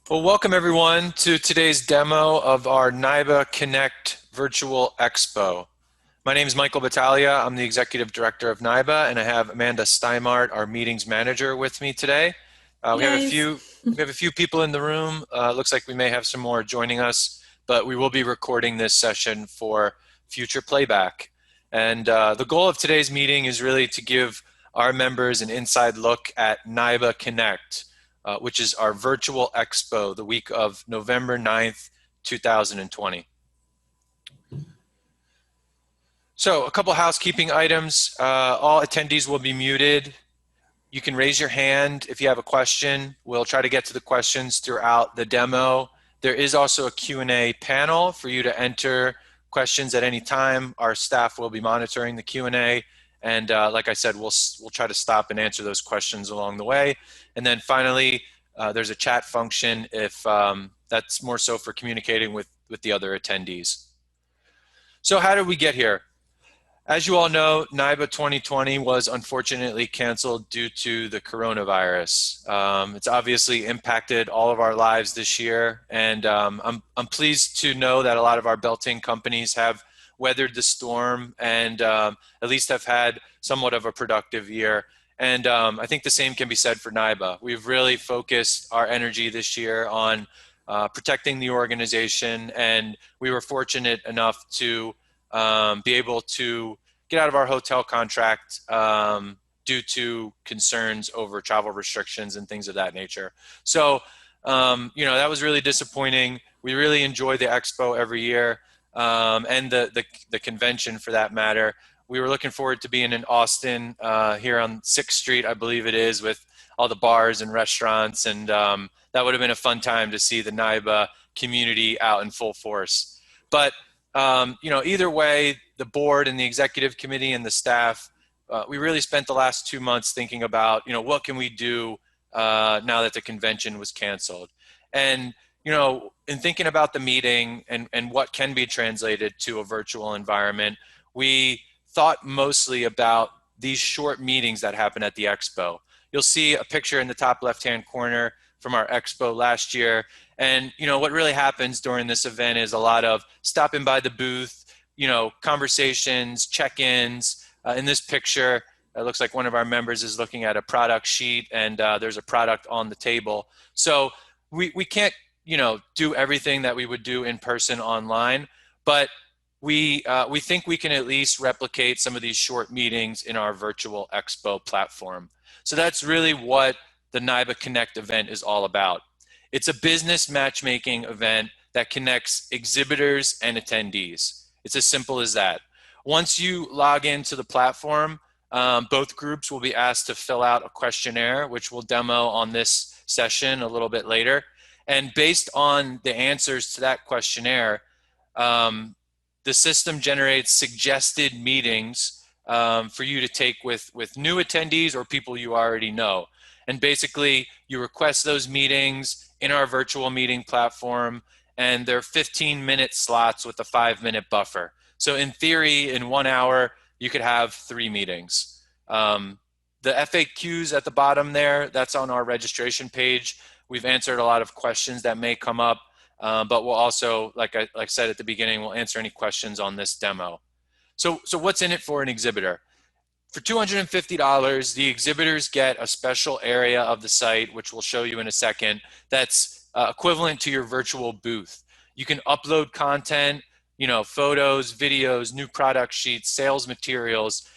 Well, welcome everyone to today's demo of our NIBA Connect Virtual Expo. My name is Michael Battaglia. I'm the Executive Director of NIBA, and I have Amanda Steinmart, our meetings manager, with me today. Hey We have a guys. few people in the room. Looks like we may have some more joining us, but we will be recording this session for future playback. And the goal of today's meeting is really to give our members an inside look at NIBA Connect, which is our virtual expo the week of November 9th, 2020. So a couple housekeeping items. All attendees will be muted. You can raise your hand if you have a question. We'll try to get to the questions throughout the demo. There is also a Q&A panel for you to enter questions at any time. Our staff will be monitoring the Q&A. And like I said, we'll try to stop and answer those questions along the way. And then finally, there's a chat function if that's more so for communicating with the other attendees. So how did we get here? As you all know, NIBA 2020 was unfortunately canceled due to the coronavirus. It's obviously impacted all of our lives this year, and I'm pleased to know that a lot of our belting companies have weathered the storm and at least have had somewhat of a productive year. And I think the same can be said for NIBA. We've really focused our energy this year on protecting the organization, and we were fortunate enough to be able to get out of our hotel contract due to concerns over travel restrictions and things of that nature. So, that was really disappointing. We really enjoy the expo every year and the convention for that matter. We were looking forward to being in Austin here on 6th Street, I believe it is, with all the bars and restaurants. And that would have been a fun time to see the NIBA community out in full force. But either way, the board and the executive committee and the staff, we really spent the last 2 months thinking about, what can we do now that the convention was canceled? And, in thinking about the meeting and what can be translated to a virtual environment, we thought mostly about these short meetings that happen at the expo. You'll see a picture in the top left-hand corner from our expo last year. And, what really happens during this event is a lot of stopping by the booth, conversations, check-ins. In this picture, it looks like one of our members is looking at a product sheet and there's a product on the table. So we can't, do everything that we would do in person online, but we think we can at least replicate some of these short meetings in our virtual expo platform. So that's really what the NIBA Connect event is all about. It's a business matchmaking event that connects exhibitors and attendees. It's as simple as that. Once you log into the platform, both groups will be asked to fill out a questionnaire, which we'll demo on this session a little bit later. And based on the answers to that questionnaire, the system generates suggested meetings for you to take with new attendees or people you already know. And basically, you request those meetings in our virtual meeting platform, and they're 15-minute slots with a 5-minute buffer. So in theory, in 1 hour, you could have 3 meetings. The FAQs at the bottom there, that's on our registration page. We've answered a lot of questions that may come up, but we'll also, like I said at the beginning, we'll answer any questions on this demo. So what's in it for an exhibitor? For $250, the exhibitors get a special area of the site, which we'll show you in a second, that's equivalent to your virtual booth. You can upload content, photos, videos, new product sheets, sales materials,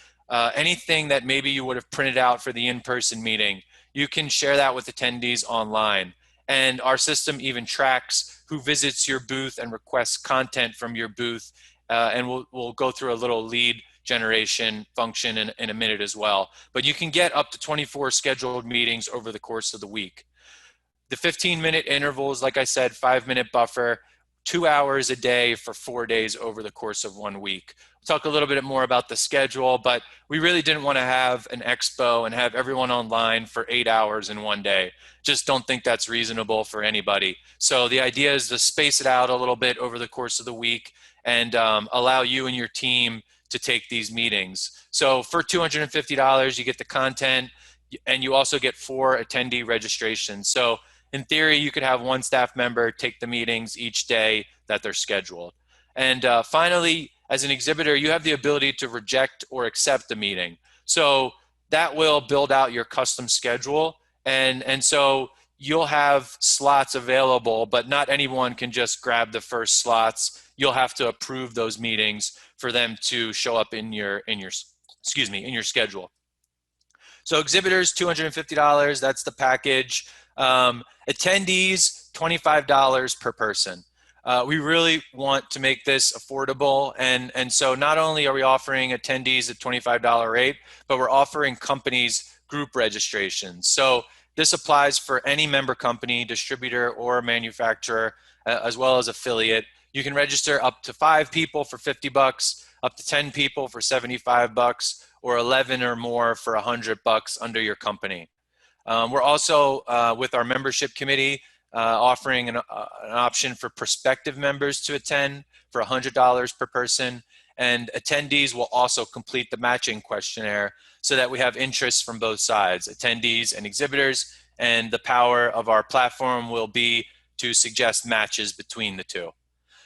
anything that maybe you would have printed out for the in-person meeting. You can share that with attendees online. And our system even tracks who visits your booth and requests content from your booth. And we'll go through a little lead generation function in a minute as well. But you can get up to 24 scheduled meetings over the course of the week. The 15-minute intervals, like I said, 5-minute buffer, 2 hours a day for 4 days over the course of 1 week. We'll talk a little bit more about the schedule, but we really didn't want to have an expo and have everyone online for 8 hours in 1 day. Just don't think that's reasonable for anybody. So the idea is to space it out a little bit over the course of the week and allow you and your team to take these meetings. So for $250, you get the content and you also get 4 attendee registrations. So in theory, you could have one staff member take the meetings each day that they're scheduled. And finally, as an exhibitor, you have the ability to reject or accept a meeting. So that will build out your custom schedule. And so you'll have slots available, but not anyone can just grab the first slots. You'll have to approve those meetings for them to show up in your schedule. So exhibitors, $250, that's the package. Attendees, $25 per person. We really want to make this affordable, and so not only are we offering attendees a $25 rate, but we're offering companies group registrations. So this applies for any member company, distributor, or manufacturer, as well as affiliate. You can register up to 5 people for $50, up to 10 people for $75, or 11 or more for $100 under your company. We're also, with our membership committee, offering an option for prospective members to attend for $100 per person. And attendees will also complete the matching questionnaire so that we have interest from both sides, attendees and exhibitors. And the power of our platform will be to suggest matches between the two.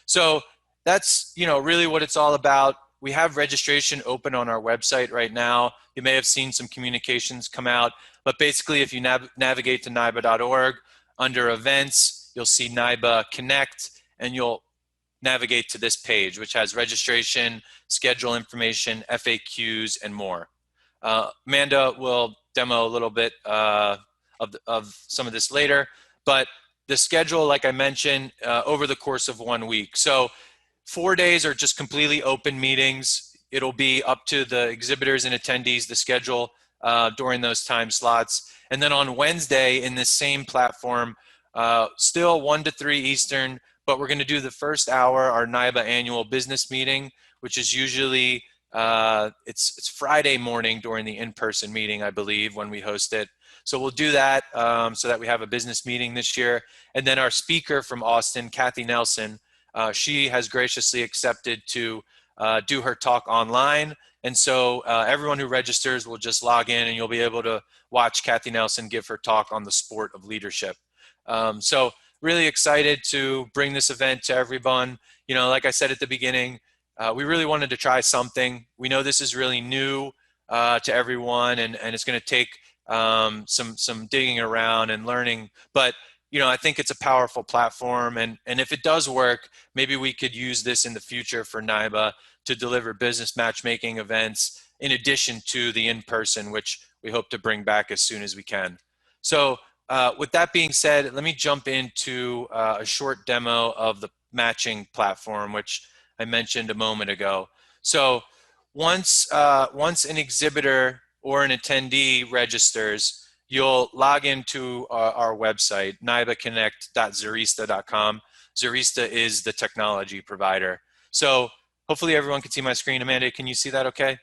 So that's really what it's all about. We have registration open on our website right now. You may have seen some communications come out, but basically if you navigate to NIBA.org, under events, you'll see NIBA Connect, and you'll navigate to this page, which has registration, schedule information, FAQs, and more. Amanda will demo a little bit of some of this later, but the schedule, like I mentioned, over the course of 1 week. So 4 days are just completely open meetings. It'll be up to the exhibitors and attendees to schedule during those time slots. And then on Wednesday in this same platform, still 1 to 3 Eastern, but we're going to do the first hour, our NIBA annual business meeting, which is usually, it's Friday morning during the in-person meeting, I believe, when we host it. So we'll do that so that we have a business meeting this year. And then our speaker from Austin, Kathy Nelson, she has graciously accepted to do her talk online. And so everyone who registers will just log in and you'll be able to watch Kathy Nelson give her talk on the sport of leadership. So really excited to bring this event to everyone. Like I said at the beginning, we really wanted to try something. We know this is really new to everyone, and it's going to take some digging around and learning. But I think it's a powerful platform, and if it does work, maybe we could use this in the future for NIBA to deliver business matchmaking events in addition to the in-person, which we hope to bring back as soon as we can. So with that being said, let me jump into a short demo of the matching platform, which I mentioned a moment ago. So once an exhibitor or an attendee registers, you'll log into our website, nibaconnect.zarista.com. Zarista is the technology provider. So hopefully everyone can see my screen. Amanda, can you see that okay?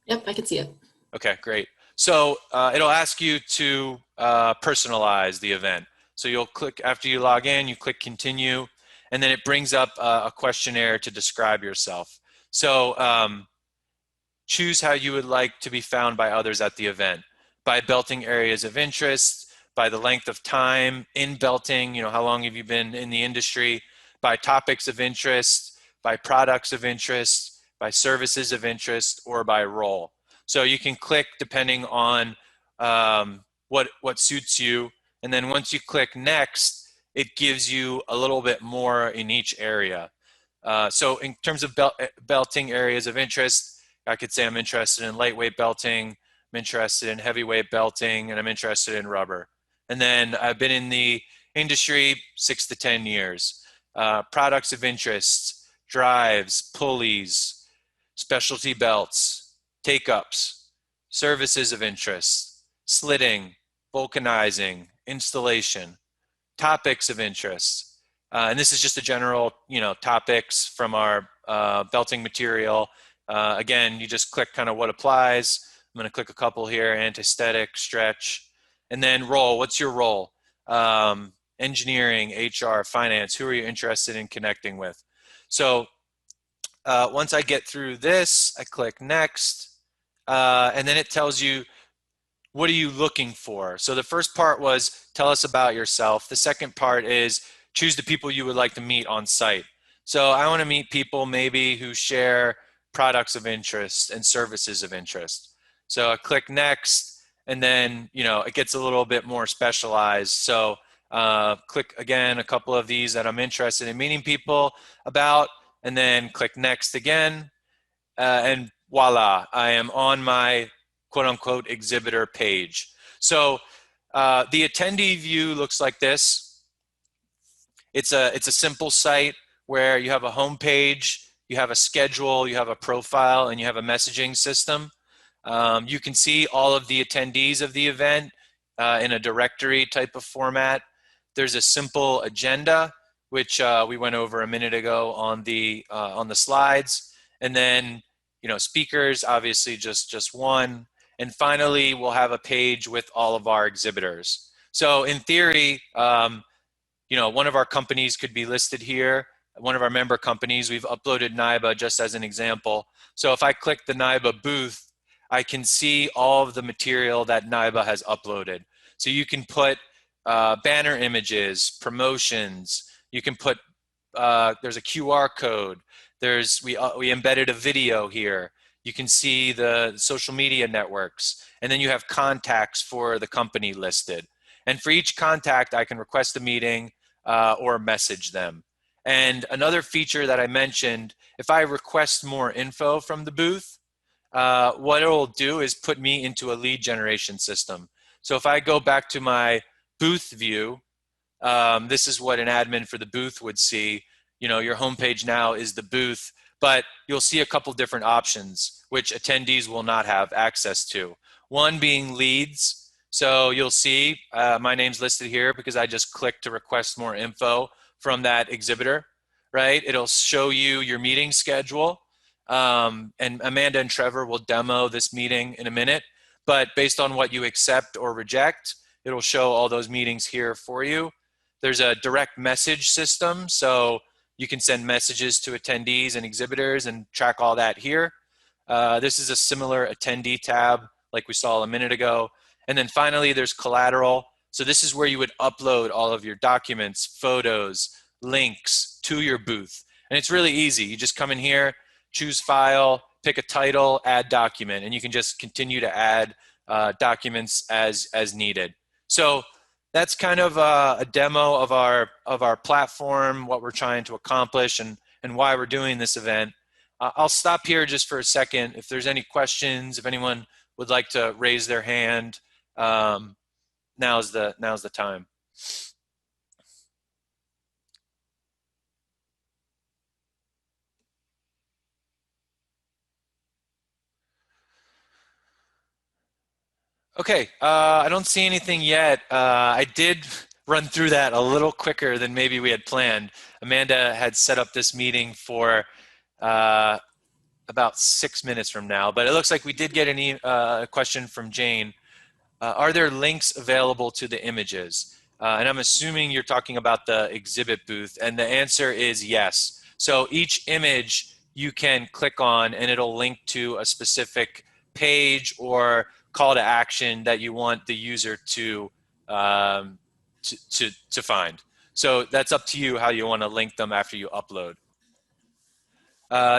Yep, I can see it. Okay, great. So it'll ask you to personalize the event. So you'll click, after you log in, you click continue, and then it brings up a questionnaire to describe yourself. So choose how you would like to be found by others at the event. By belting areas of interest, by the length of time in belting, how long have you been in the industry, by topics of interest, by products of interest, by services of interest, or by role. So you can click depending on what suits you. And then once you click next, it gives you a little bit more in each area. So in terms of belting areas of interest, I could say I'm interested in lightweight belting, I'm interested in heavyweight belting, and I'm interested in rubber. And then I've been in the industry 6 to 10 years. Products of interest, drives, pulleys, specialty belts, take-ups, services of interest, slitting, vulcanizing, installation, topics of interest. And this is just a general, topics from our belting material. Again, you just click kind of what applies. I'm going to click a couple here: anti-static, stretch, and then role. What's your role? Engineering, HR, finance. Who are you interested in connecting with? So once I get through this, I click next, and then it tells you what are you looking for? So the first part was tell us about yourself. The second part is choose the people you would like to meet on site. So I want to meet people maybe who share products of interest and services of interest. So I click next, and then it gets a little bit more specialized. So click again a couple of these that I'm interested in meeting people about, and then click next again, and voila, I am on my quote unquote exhibitor page. So the attendee view looks like this. It's a simple site where you have a home page, you have a schedule, you have a profile, and you have a messaging system. You can see all of the attendees of the event in a directory type of format. There's a simple agenda, which we went over a minute ago on the slides, and then speakers, obviously just one, and finally we'll have a page with all of our exhibitors. So in theory, one of our companies could be listed here. One of our member companies, we've uploaded NIBA just as an example. So if I click the NIBA booth, I can see all of the material that NIBA has uploaded. So you can put banner images, promotions. You can put, there's a QR code. We embedded a video here. You can see the social media networks. And then you have contacts for the company listed. And for each contact, I can request a meeting or message them. And another feature that I mentioned, if I request more info from the booth, what it will do is put me into a lead generation system. So if I go back to my booth view, this is what an admin for the booth would see. Your homepage now is the booth, but you'll see a couple different options which attendees will not have access to. One being leads. So you'll see my name's listed here because I just clicked to request more info from that exhibitor, right? It'll show you your meeting schedule. And Amanda and Trevor will demo this meeting in a minute, but based on what you accept or reject, it'll show all those meetings here for you. There's a direct message system, so you can send messages to attendees and exhibitors and track all that here. This is a similar attendee tab like we saw a minute ago. And then finally, there's collateral. So this is where you would upload all of your documents, photos, links to your booth. And it's really easy. You just come in here, choose file, pick a title, add document, and you can just continue to add documents as needed. So that's kind of a demo of our platform, what we're trying to accomplish, and why we're doing this event. I'll stop here just for a second. If there's any questions, if anyone would like to raise their hand, now's the time. Okay, I don't see anything yet. I did run through that a little quicker than maybe we had planned. Amanda had set up this meeting for about 6 minutes from now, but it looks like we did get a question from Jane. Are there links available to the images? And I'm assuming you're talking about the exhibit booth, and the answer is yes. So each image you can click on and it'll link to a specific page or call to action that you want the user to find. So that's up to you how you want to link them after you upload.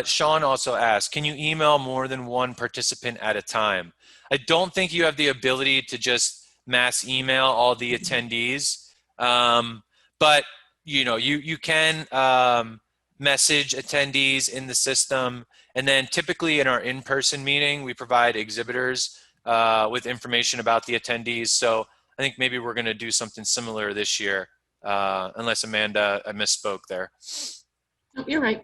Sean also asked, can you email more than one participant at a time? I don't think you have the ability to just mass email all the attendees, but you can message attendees in the system, and then typically in our in-person meeting, we provide exhibitors with information about the attendees. So I think maybe we're going to do something similar this year, unless Amanda, I misspoke there. Oh, you're right.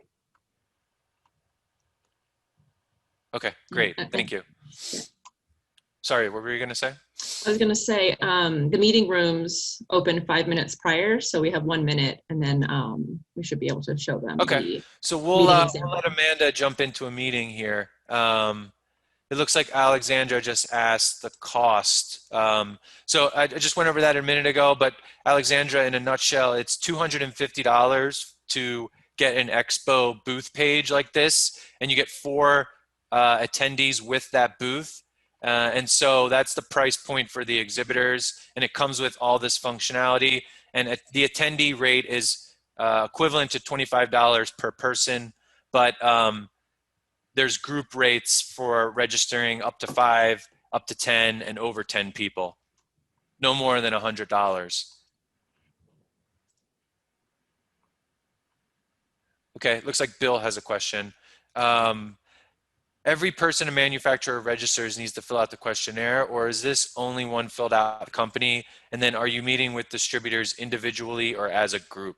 Okay, great. Thank you. Yeah. Sorry, what were you going to say? I was going to say the meeting rooms open 5 minutes prior, so we have 1 minute, and then we should be able to show them. Okay, so we'll let Amanda jump into a meeting here. It looks like Alexandra just asked the cost. So I just went over that a minute ago, but Alexandra, in a nutshell, it's $250 to get an expo booth page like this, and you get 4 attendees with that booth. And so that's the price point for the exhibitors, and it comes with all this functionality. And the attendee rate is equivalent to $25 per person, but there's group rates for registering up to 5, up to 10, and over 10 people. No more than $100. Okay, looks like Bill has a question. Um, every person a manufacturer registers needs to fill out the questionnaire, or is this only one filled out by the company? And then are you meeting with distributors individually or as a group?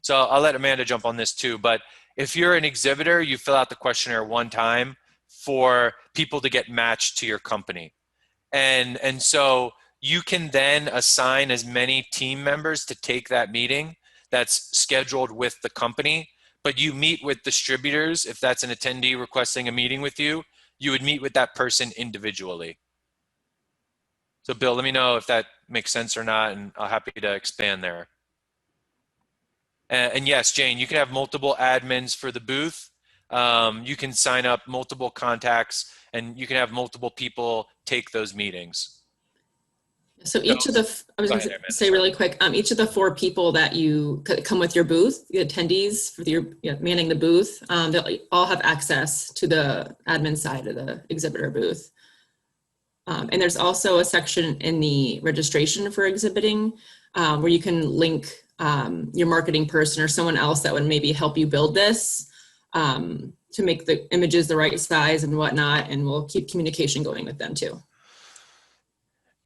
So I'll let Amanda jump on this too, but if you're an exhibitor, you fill out the questionnaire one time for people to get matched to your company. And so you can then assign as many team members to take that meeting that's scheduled with the company, but you meet with distributors. If that's an attendee requesting a meeting with you, you would meet with that person individually. So Bill, let me know if that makes sense or not, and I'm happy to expand there. And yes, Jane, you can have multiple admins for the booth. You can sign up multiple contacts, and you can have multiple people take those meetings. So So, each of the, I was go going ahead, to Amanda, say sorry. really quick, each of the 4 people that you come with your booth, the attendees for your manning the booth, they'll all have access to the admin side of the exhibitor booth. And there's also a section in the registration for exhibiting where you can link your marketing person or someone else that would maybe help you build this to make the images the right size and whatnot, and we'll keep communication going with them too.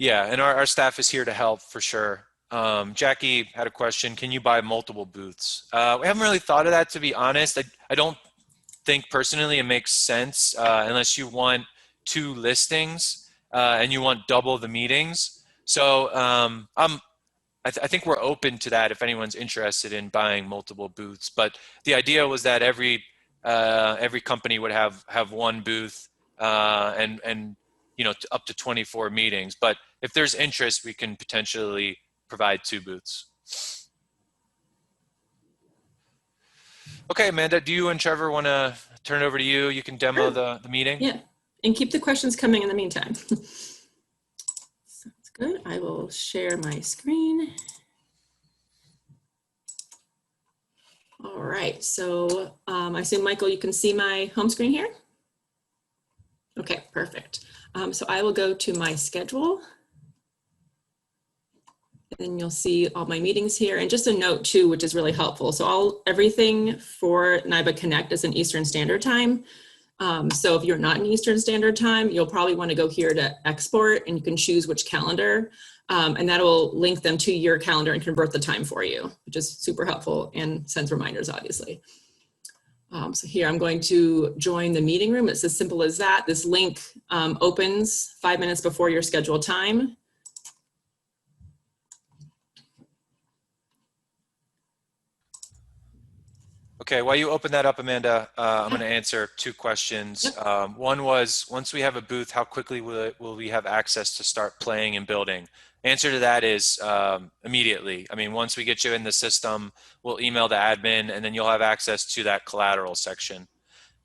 Yeah, and our staff is here to help for sure. Jackie had a question. Can you buy multiple booths? We haven't really thought of that, to be honest. I don't think personally it makes sense unless you want 2 listings and you want double the meetings. So I think we're open to that if anyone's interested in buying multiple booths. But the idea was that every company would have one booth and up to 24 meetings. But if there's interest, we can potentially provide 2 booths. Okay, Amanda, do you and Trevor want to turn it over to you? You can demo Sure. the meeting. Yeah, and keep the questions coming in the meantime. Sounds good. I will share my screen. All right, so I assume, Michael, you can see my home screen here? Okay, perfect. So I will go to my schedule. And then you'll see all my meetings here. And just a note too, which is really helpful. So everything for NIBA Connect is in Eastern Standard Time. So if you're not in Eastern Standard Time, you'll probably want to go here to export and you can choose which calendar. And that will link them to your calendar and convert the time for you, which is super helpful and sends reminders, obviously. So here I'm going to join the meeting room. It's as simple as that. This link opens 5 minutes before your scheduled time. Okay, while you open that up, Amanda, I'm going to answer 2 questions. Yep. One was, once we have a booth, how quickly will we have access to start playing and building? Answer to that is immediately. I mean, once we get you in the system, we'll email the admin, and then you'll have access to that collateral section.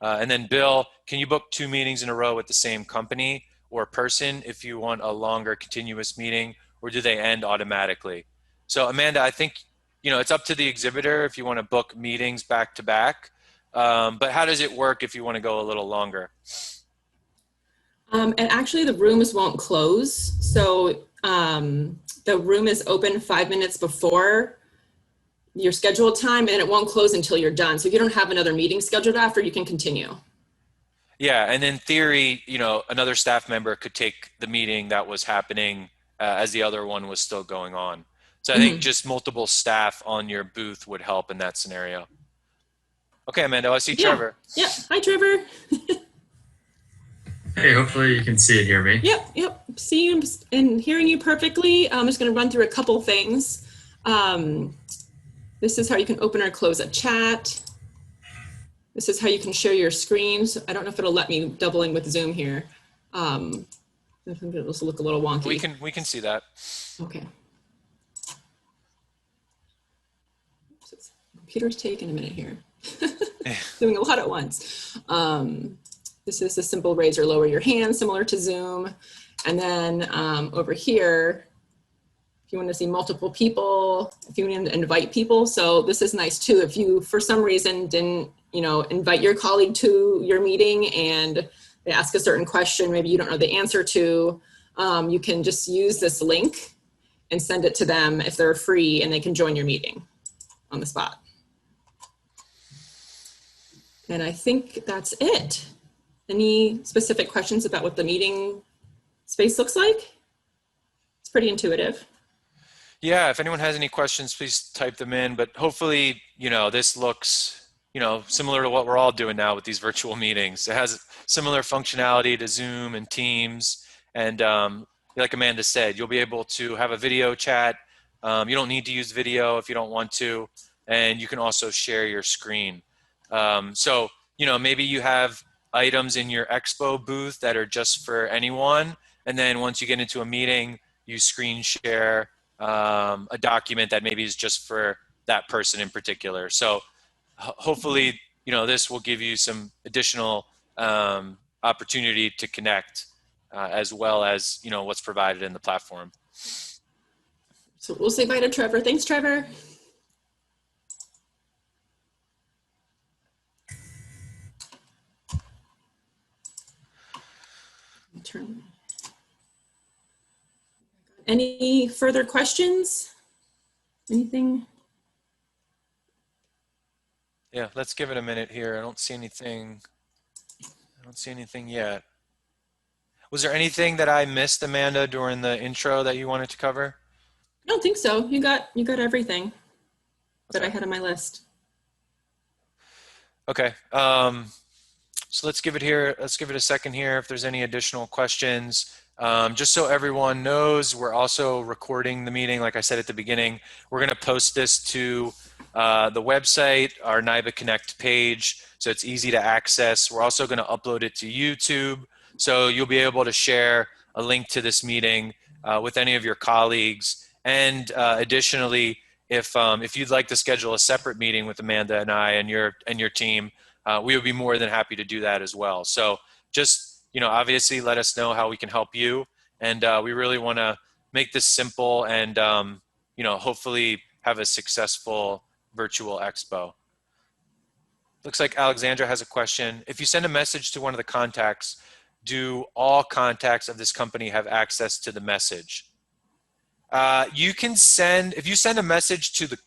And then Bill, can you book 2 meetings in a row with the same company or person if you want a longer continuous meeting, or do they end automatically? So Amanda, I think it's up to the exhibitor if you want to book meetings back to back. But how does it work if you want to go a little longer? And actually the rooms won't close. So the room is open 5 minutes before your scheduled time and it won't close until you're done. So if you don't have another meeting scheduled after, you can continue. Yeah, and in theory, another staff member could take the meeting that was happening as the other one was still going on. So I think Mm-hmm. just multiple staff on your booth would help in that scenario. Okay, Amanda, I see Yeah. Trevor. Yep. Hi, Trevor. Hey, hopefully you can see and hear me. Yep. See you and hearing you perfectly. I'm just going to run through a couple things. This is how you can open or close a chat. This is how you can share your screens. I don't know if it'll let me doubling with Zoom here. I think it'll look a little wonky. We can see that. Okay. Computer's taking a minute here. Doing a lot at once. This is a simple raise or lower your hand, similar to Zoom. And then over here, if you want to see multiple people, if you want to invite people. So this is nice too. If you, for some reason, didn't, invite your colleague to your meeting and they ask a certain question, maybe you don't know the answer to, you can just use this link and send it to them if they're free and they can join your meeting on the spot. And I think that's it. Any specific questions about what the meeting space looks like? It's pretty intuitive. Yeah, if anyone has any questions, please type them in. But hopefully, this looks, similar to what we're all doing now with these virtual meetings. It has similar functionality to Zoom and Teams. And like Amanda said, you'll be able to have a video chat. You don't need to use video if you don't want to. And you can also share your screen. So, maybe you have items in your expo booth that are just for anyone. And then once you get into a meeting, you screen share a document that maybe is just for that person in particular. So hopefully, this will give you some additional opportunity to connect as well as, what's provided in the platform. So we'll say bye to Trevor. Thanks, Trevor. Any further questions? Anything? Yeah, let's give it a minute here. I don't see anything yet. Was there anything that I missed, Amanda, during the intro that you wanted to cover? I don't think so. You got everything that I had on my list. Okay. So let's give it a second here if there's any additional questions. Just so everyone knows, we're also recording the meeting. Like I said at the beginning, we're going to post this to the website, our NIBA Connect page, so it's easy to access. We're also going to upload it to YouTube, so you'll be able to share a link to this meeting with any of your colleagues. And additionally, if you'd like to schedule a separate meeting with Amanda and I and your team, we would be more than happy to do that as well. So just, obviously let us know how we can help you. And we really want to make this simple and, hopefully have a successful virtual expo. Looks like Alexandra has a question. If you send a message to one of the contacts, do all contacts of this company have access to the message? If you send a message to the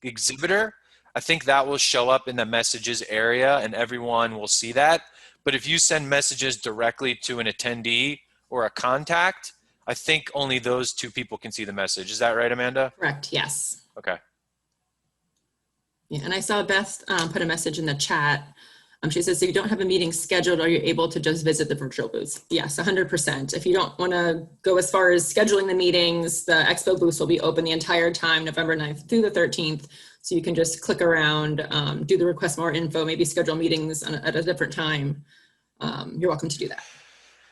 exhibitor, I think that will show up in the messages area and everyone will see that. But if you send messages directly to an attendee or a contact, I think only those two people can see the message. Is that right, Amanda? Correct, yes. Okay. Yeah, and I saw Beth put a message in the chat. She says, if you don't have a meeting scheduled, are you able to just visit the virtual booth? Yes, 100%. If you don't want to go as far as scheduling the meetings, the expo booths will be open the entire time, November 9th through the 13th. So you can just click around, do the request more info, maybe schedule meetings at a different time. You're welcome to do that.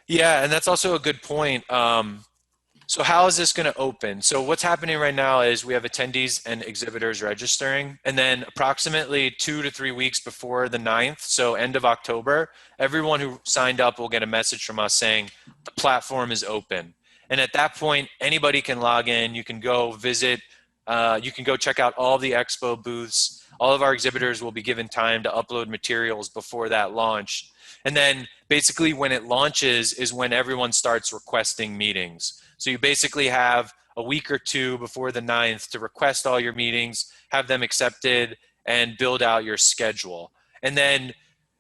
Yeah, and that's also a good point. So how is this going to open? So what's happening right now is we have attendees and exhibitors registering, and then approximately 2 to 3 weeks before the 9th, so end of October, everyone who signed up will get a message from us saying the platform is open. And at that point, anybody can log in. You can go visit. You can go check out all the expo booths. All of our exhibitors will be given time to upload materials before that launch. And then basically when it launches is when everyone starts requesting meetings. So you basically have a week or two before the 9th to request all your meetings, have them accepted, and build out your schedule. And then,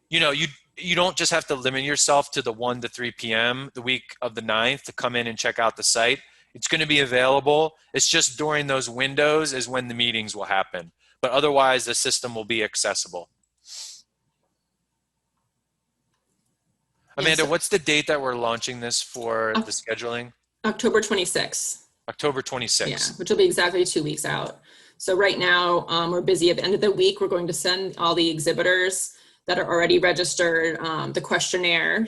you don't just have to limit yourself to the 1 to 3 p.m. the week of the 9th to come in and check out the site. It's going to be available. It's just during those windows is when the meetings will happen. But otherwise, the system will be accessible. Amanda, what's the date that we're launching this for the scheduling? October 26th. October 26th. Yeah, which will be exactly 2 weeks out. So right now we're busy. At the end of the week, we're going to send all the exhibitors that are already registered the questionnaire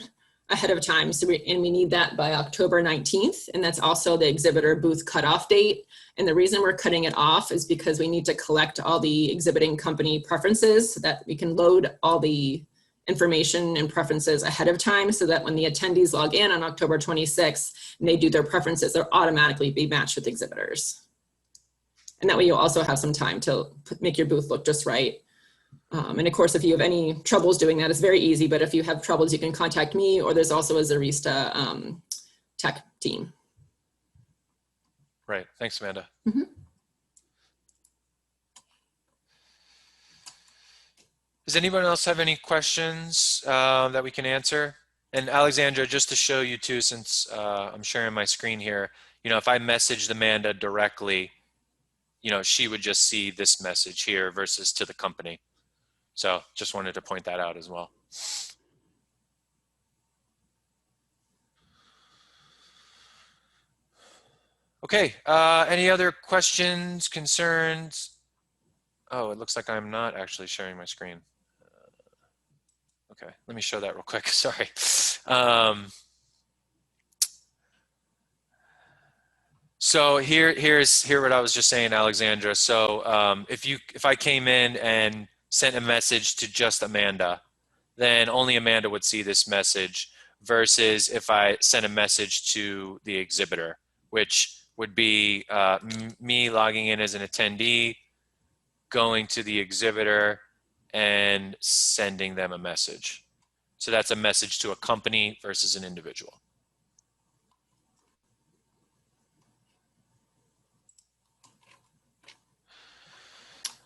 ahead of time. So we need that by October 19th. And that's also the exhibitor booth cutoff date. And the reason we're cutting it off is because we need to collect all the exhibiting company preferences so that we can load all the information and preferences ahead of time so that when the attendees log in on October 26th and they do their preferences, they'll automatically be matched with exhibitors. And that way you'll also have some time to make your booth look just right. And of course, if you have any troubles doing that, it's very easy, but if you have troubles, you can contact me, or there's also a Zarista tech team. Right, thanks, Amanda. Mm-hmm. Does anyone else have any questions that we can answer? And Alexandra, just to show you too, since I'm sharing my screen here, if I messaged Amanda directly, she would just see this message here versus to the company. So just wanted to point that out as well. Okay, any other questions, concerns? Oh, it looks like I'm not actually sharing my screen. Okay, let me show that real quick, sorry. So here's what I was just saying, Alexandra. So if I came in and sent a message to just Amanda, then only Amanda would see this message versus if I sent a message to the exhibitor, which would be me logging in as an attendee, going to the exhibitor and sending them a message. So that's a message to a company versus an individual.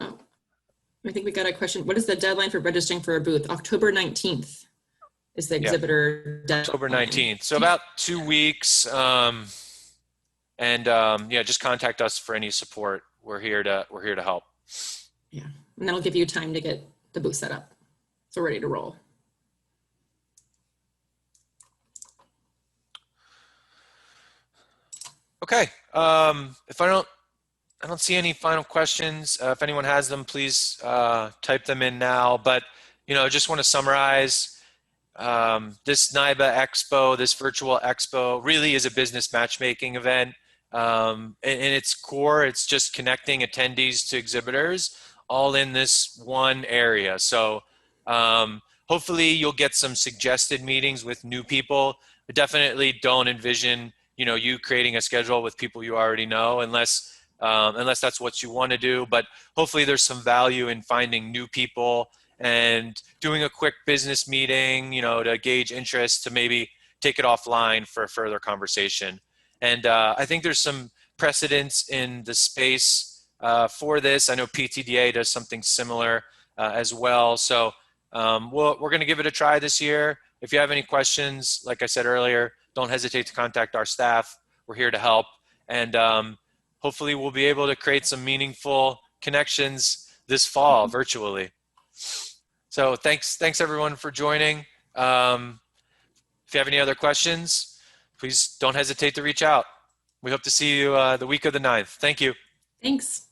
Oh, I think we got a question. What is the deadline for registering for a booth? October 19th is the exhibitor deadline. October 19th. So about 2 weeks. Yeah, just contact us for any support. We're here to help. Yeah, and that'll give you time to get the booth set up. So we're ready to roll. Okay. If I don't see any final questions. If anyone has them, please type them in now. But I just want to summarize. This NIBA Expo, this virtual expo, really is a business matchmaking event. In its core, it's just connecting attendees to exhibitors all in this one area. So hopefully you'll get some suggested meetings with new people. But definitely don't envision you creating a schedule with people you already know unless that's what you want to do. But hopefully there's some value in finding new people and doing a quick business meeting, to gauge interest, to maybe take it offline for further conversation. And I think there's some precedents in the space for this. I know PTDA does something similar as well. So we're going to give it a try this year. If you have any questions, like I said earlier, don't hesitate to contact our staff. We're here to help. And hopefully we'll be able to create some meaningful connections this fall virtually. So thanks everyone for joining. If you have any other questions, please don't hesitate to reach out. We hope to see you the week of the 9th. Thank you. Thanks.